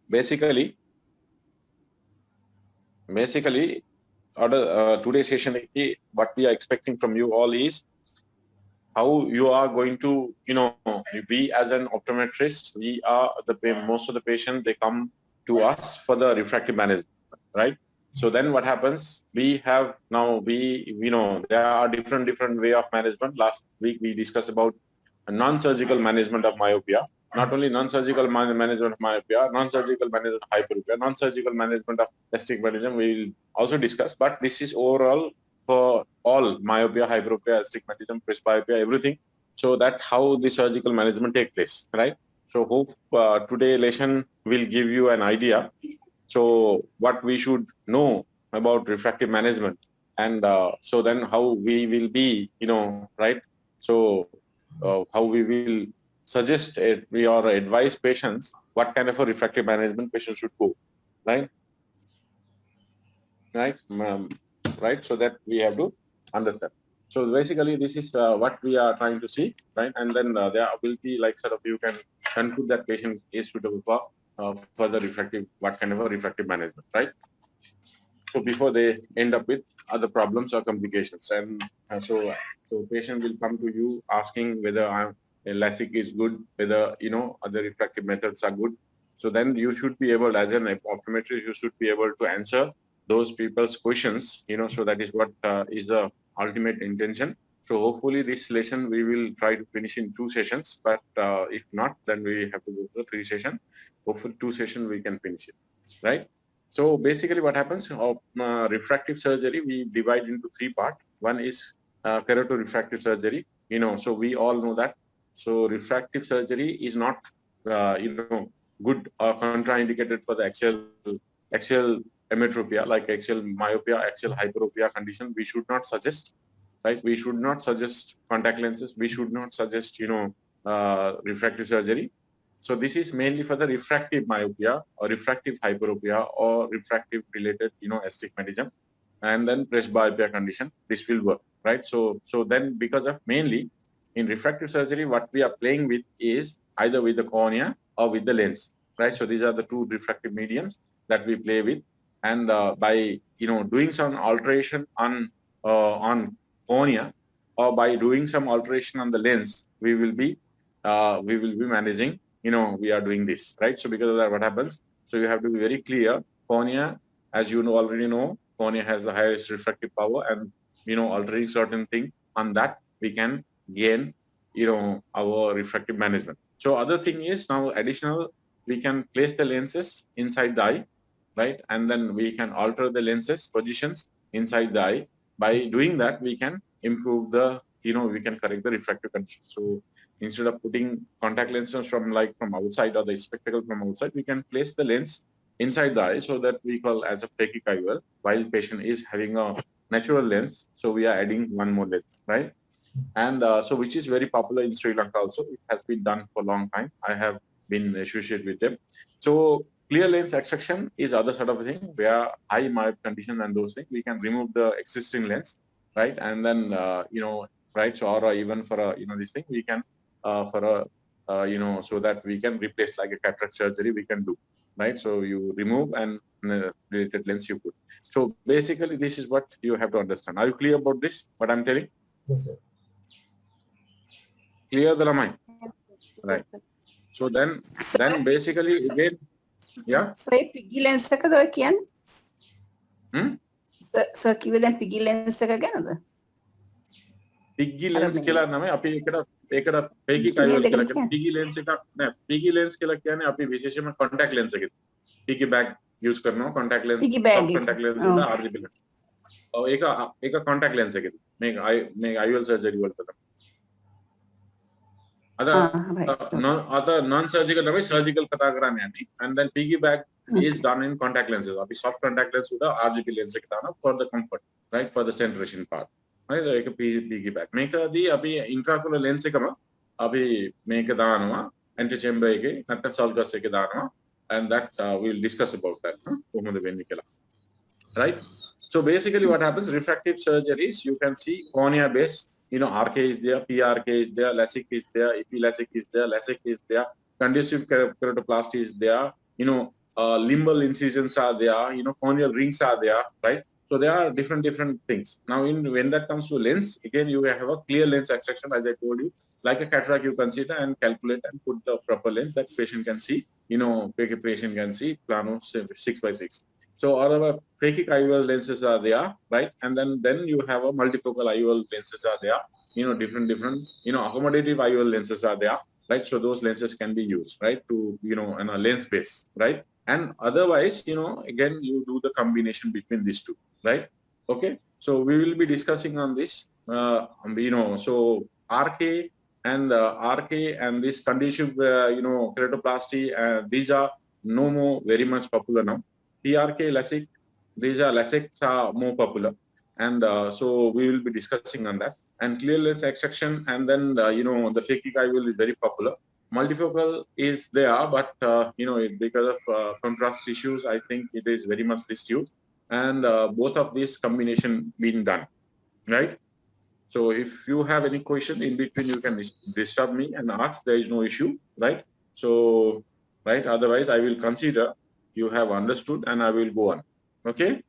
basically today's session, what we are expecting from you all is how you are going to, we as an optometrist, we are most of the patient, they come to us for the refractive management, right? So then what happens? We have now, there are different way of management. Last week we discussed about a non-surgical management of myopia. Not only non-surgical management of myopia, non-surgical management of hyperopia, non-surgical management of astigmatism we will also discuss. But this is overall for all myopia, hyperopia, astigmatism, presbyopia, everything. So that how the surgical management take place, right? So hope today lesson will give you an idea. So what we should know about refractive management, and so then how we will be, right? So how we will suggest it, we or advise patients what kind of a refractive management patient should go, right? Right, right. So that we have to understand. So basically, this is what we are trying to see, right? And then there will be like sort of you can conclude that patient is suitable for further refractive, what kind of a refractive management, right? So before they end up with other problems or complications, and so patient will come to you asking whether LASIK is good, whether other refractive methods are good. So then you should be able, as an optometrist, you should be able to answer those people's questions. So that is what is the ultimate intention. So hopefully this lesson we will try to finish in 2 sessions, but if not, then we have to go to 3 sessions. Hopefully 2 sessions we can finish it, right? So basically what happens of refractive surgery, we divide into 3 parts. One is keratorefractive surgery, so we all know that. So refractive surgery is not, good or contraindicated for the axial emmetropia, like axial myopia, axial hyperopia condition. We should not suggest, right? We should not suggest contact lenses. We should not suggest, refractive surgery. So this is mainly for the refractive myopia or refractive hyperopia or refractive related, astigmatism, and then presbyopia condition. This will work, right? So then because of mainly in refractive surgery, what we are playing with is either with the cornea or with the lens, right? So these are the 2 refractive mediums that we play with, and by doing some alteration on cornea, or by doing some alteration on the lens, we will be managing, we are doing this, right? So because of that, what happens? So you have to be very clear. Cornea, as you know, already know, cornea has the highest refractive power, and altering certain thing on that, we can gain, our refractive management. So other thing is now additional, we can place the lenses inside the eye, right? And then we can alter the lenses positions inside the eye. By doing that, we can improve the, we can correct the refractive condition. So instead of putting contact lenses from outside, or the spectacle from outside, we can place the lens inside the eye, so that we call as a phakic while patient is having a natural lens. So we are adding one more lens, right? And so which is very popular in Sri Lanka also. It has been done for a long time. I have been associated with them. So clear lens extraction is other sort of thing where high myop condition and those things, we can remove the existing lens, right? And then, right, so or even for a, this thing, we can, so that we can replace like a cataract surgery, we can do, right? So you remove and related lens you put. So basically, this is what you have to understand. Are you clear about this, what I'm telling? Yes, sir. Clear the line, right? So then basically again, yeah. So piggy lens එකද ඔය කියන්නේ? Sir කිව්වේ දැන් piggy lens එක ගැනද? Piggy lens කියලා නම අපි ඒකට phakic IOL කියලා කියන්නේ. Piggy lens එකක් නෑ. Piggy lens කියලා කියන්නේ අපි විශේෂයෙන්ම contact lens එකේ piggy bag use කරනවා, contact lens, soft contact lens එක RGB lens. ඔව් ඒක contact lens එකේ. මේ IOL surgery වලට තමයි. other non-surgical තමයි surgical කතා කරන්නේ යන්නේ. And then piggy bag is done in contact lenses. අපි soft contact lens උඩ RGB lens එක දානවා for the comfort, right, for the centration part. right, ඒක piggy bag. මේකදී අපි intraocular lens එකම අපි මේක දානවා antechamber එකේ නැත්නම් sulcus එකේ දානවා, and that we'll discuss about that කොහොමද වෙන්නේ කියලා. Right? So basically what happens, refractive surgeries, you can see cornea base, RK is there, PRK is there, LASIK is there, EP LASIK is there, LASIK is there, conducive keratoplasty is there, limbal incisions are there, corneal rings are there, right? So there are different things. Now, when that comes to lens, again, you have a clear lens extraction, as I told you, like a cataract you consider and calculate and put the proper lens that patient can see, patient can see plano 6x6. So our phakic IOL lenses are there, right? And then you have a multifocal IOL lenses are there, different, accommodative IOL lenses are there, right? So those lenses can be used, right? To, in a lens base, right? And otherwise, again, you do the combination between these two, right? Okay. So we will be discussing on this, so RK and this condition, keratoplasty, these are no more very much popular now. PRK, LASIK, these are LASIKs are more popular. And so we will be discussing on that. And clear lens extraction, and then, the phakic IOL is very popular. Multifocal is there, but because of contrast issues, I think it is very much disused. And both of these combination being done, right? So if you have any question in between, you can disturb me and ask. There is no issue, right? So, right. Otherwise, I will consider you have understood, and I will go on. Okay.